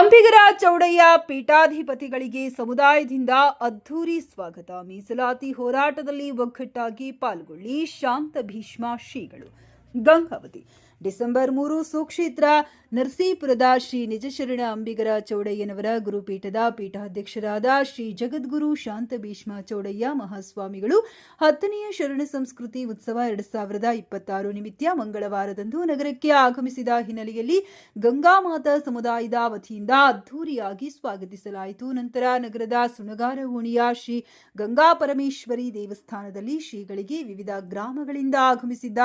ಅಂಬಿಗರ ಚೌಡಯ್ಯ ಪೀಠಾಧಿಪತಿಗಳಿಗೆ ಸಮುದಾಯದಿಂದ ಅದ್ಧೂರಿ ಸ್ವಾಗತ. ಮೀಸಲಾತಿ ಹೋರಾಟದಲ್ಲಿ ಒಗ್ಗಟ್ಟಾಗಿ ಪಾಲ್ಗೊಳ್ಳಿ. ಶಾಂತ ಭೀಷ್ಮ ಶ್ರೀಗಳು. ಗಂಗಾವತಿ. ಡಿಸೆಂಬರ್ 3 ಸುಕ್ಷೇತ್ರ ನರಸೀಪುರದ ಶ್ರೀ ನಿಜಶರಣ ಅಂಬಿಗರ ಚೌಡಯ್ಯನವರ ಗುರುಪೀಠದ ಪೀಠಾಧ್ಯಕ್ಷರಾದ ಶ್ರೀ ಜಗದ್ಗುರು ಶಾಂತ ಭೀಷ್ಮ ಚೌಡಯ್ಯ ಮಹಾಸ್ವಾಮಿಗಳು 10ನೆಯ ಶರಣ ಸಂಸ್ಕೃತಿ ಉತ್ಸವ 2026 ನಿಮಿತ್ತ ಮಂಗಳವಾರದಂದು ನಗರಕ್ಕೆ ಆಗಮಿಸಿದ ಹಿನ್ನೆಲೆಯಲ್ಲಿ ಗಂಗಾಮಾತಾ ಸಮುದಾಯದ ವತಿಯಿಂದ ಅದ್ಧೂರಿಯಾಗಿ ಸ್ವಾಗತಿಸಲಾಯಿತು. ನಂತರ ನಗರದ ಸುಣಗಾರ ಓಣಿಯ ಶ್ರೀ ಗಂಗಾ ಪರಮೇಶ್ವರಿ ದೇವಸ್ಥಾನದಲ್ಲಿ ಶ್ರೀಗಳಿಗೆ ವಿವಿಧ ಗ್ರಾಮಗಳಿಂದ ಆಗಮಿಸಿದ್ದ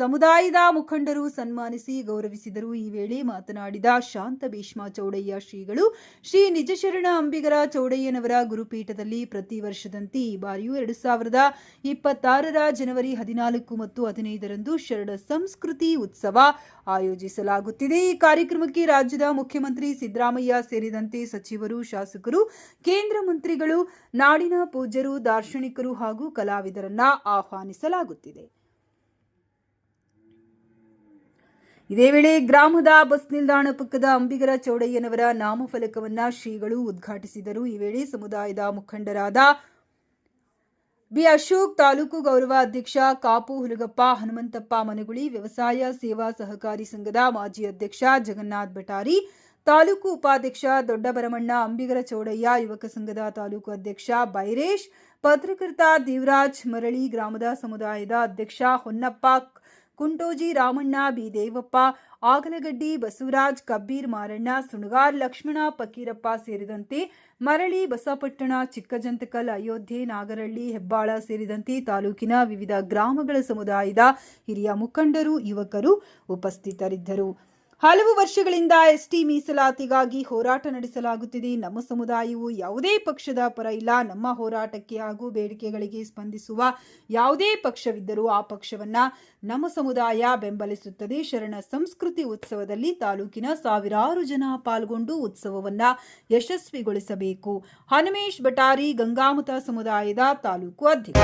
ಸಮುದಾಯದ ಮುಖಂಡರು ಸನ್ಮಾನಿಸಿ ಗೌರವಿಸಿದರು. ಈ ವೇಳೆ ಮಾತನಾಡಿದ ಶಾಂತ ಭೀಷ್ಮ ಚೌಡಯ್ಯ ಶ್ರೀಗಳು, ಶ್ರೀ ನಿಜಶರಣ ಅಂಬಿಗರ ಚೌಡಯ್ಯನವರ ಗುರುಪೀಠದಲ್ಲಿ ಪ್ರತಿ ವರ್ಷದಂತೆ ಈ ಬಾರಿಯೂ 2026 ಜನವರಿ 14 ಮತ್ತು 15ರಂದು ಶರಣ ಸಂಸ್ಕೃತಿ ಉತ್ಸವ ಆಯೋಜಿಸಲಾಗುತ್ತಿದೆ. ಈ ಕಾರ್ಯಕ್ರಮಕ್ಕೆ ರಾಜ್ಯದ ಮುಖ್ಯಮಂತ್ರಿ ಸಿದ್ದರಾಮಯ್ಯ ಸೇರಿದಂತೆ ಸಚಿವರು, ಶಾಸಕರು, ಕೇಂದ್ರ ಮಂತ್ರಿಗಳು, ನಾಡಿನ ಪೂಜ್ಯರು, ದಾರ್ಶನಿಕರು ಹಾಗೂ ಕಲಾವಿದರನ್ನ ಆಹ್ವಾನಿಸಲಾಗುತ್ತಿದೆ. ಇದೇ ವೇಳೆ ಗ್ರಾಮದ ಬಸ್ ನಿಲ್ದಾಣ ಪಕ್ಕದ ಅಂಬಿಗರ ಚೌಡಯ್ಯನವರ ನಾಮಫಲಕವನ್ನ ಶ್ರೀಗಳು ಉದ್ಘಾಟಿಸಿದರು. ಈ ವೇಳೆ ಸಮುದಾಯದ ಮುಖಂಡರಾದ ಬಿ ಅಶೋಕ್, ತಾಲೂಕು ಗೌರವ ಅಧ್ಯಕ್ಷ ಕಾಪು ಹುಲಗಪ್ಪ, ಹನುಮಂತಪ್ಪ ಮನಗುಳಿ, ವ್ಯವಸಾಯ ಸೇವಾ ಸಹಕಾರಿ ಸಂಘದ ಮಾಜಿ ಅಧ್ಯಕ್ಷ ಜಗನ್ನಾಥ್ ಬಟಾರಿ, ತಾಲೂಕು ಉಪಾಧ್ಯಕ್ಷ ದೊಡ್ಡಬರಮಣ್ಣ, ಅಂಬಿಗರ ಚೌಡಯ್ಯ ಯುವಕ ಸಂಘದ ತಾಲೂಕು ಅಧ್ಯಕ್ಷ ಬೈರೇಶ್, ಪತ್ರಕರ್ತ ದೇವರಾಜ್ ಮರಳಿ, ಗ್ರಾಮದ ಸಮುದಾಯದ ಅಧ್ಯಕ್ಷ ಹೊನ್ನಪ್ಪ ಕುಂಟೋಜಿ, ರಾಮಣ್ಣ, ಬಿ ದೇವಪ್ಪ, ಆಗಲಗಡ್ಡಿ ಬಸವರಾಜ್, ಕಬ್ಬೀರ್ ಮಾರಣ್ಣ, ಸುಣಗಾರ್ ಲಕ್ಷ್ಮಣ, ಫಕೀರಪ್ಪ ಸೇರಿದಂತೆ ಮರಳಿ, ಬಸಪಟ್ಟಣ, ಚಿಕ್ಕಜಂತಕಲ್, ಅಯೋಧ್ಯೆ, ನಾಗರಹಳ್ಳಿ, ಹೆಬ್ಬಾಳ ಸೇರಿದಂತೆ ತಾಲೂಕಿನ ವಿವಿಧ ಗ್ರಾಮಗಳ ಸಮುದಾಯದ ಹಿರಿಯ ಮುಖಂಡರು, ಯುವಕರು ಉಪಸ್ಥಿತರಿದ್ದರು. ಹಲವು ವರ್ಷಗಳಿಂದ ಎಸ್ಟಿ ಮೀಸಲಾತಿಗಾಗಿ ಹೋರಾಟ ನಡೆಸಲಾಗುತ್ತಿದೆ. ನಮ್ಮ ಸಮುದಾಯವು ಯಾವುದೇ ಪಕ್ಷದ ಪರ ಇಲ್ಲ. ನಮ್ಮ ಹೋರಾಟಕ್ಕೆ ಹಾಗೂ ಬೇಡಿಕೆಗಳಿಗೆ ಸ್ಪಂದಿಸುವ ಯಾವುದೇ ಪಕ್ಷವಿದ್ದರೂ ಆ ಪಕ್ಷವನ್ನ ನಮ್ಮ ಸಮುದಾಯ ಬೆಂಬಲಿಸುತ್ತದೆ. ಶರಣ ಸಂಸ್ಕೃತಿ ಉತ್ಸವದಲ್ಲಿ ತಾಲೂಕಿನ ಸಾವಿರಾರು ಜನ ಪಾಲ್ಗೊಂಡು ಉತ್ಸವವನ್ನ ಯಶಸ್ವಿಗೊಳಿಸಬೇಕು. ಹನುಮೇಶ್ ಬಟಾರಿ, ಗಂಗಾಮತ ಸಮುದಾಯದ ತಾಲೂಕು ಅಧ್ಯಕ್ಷ.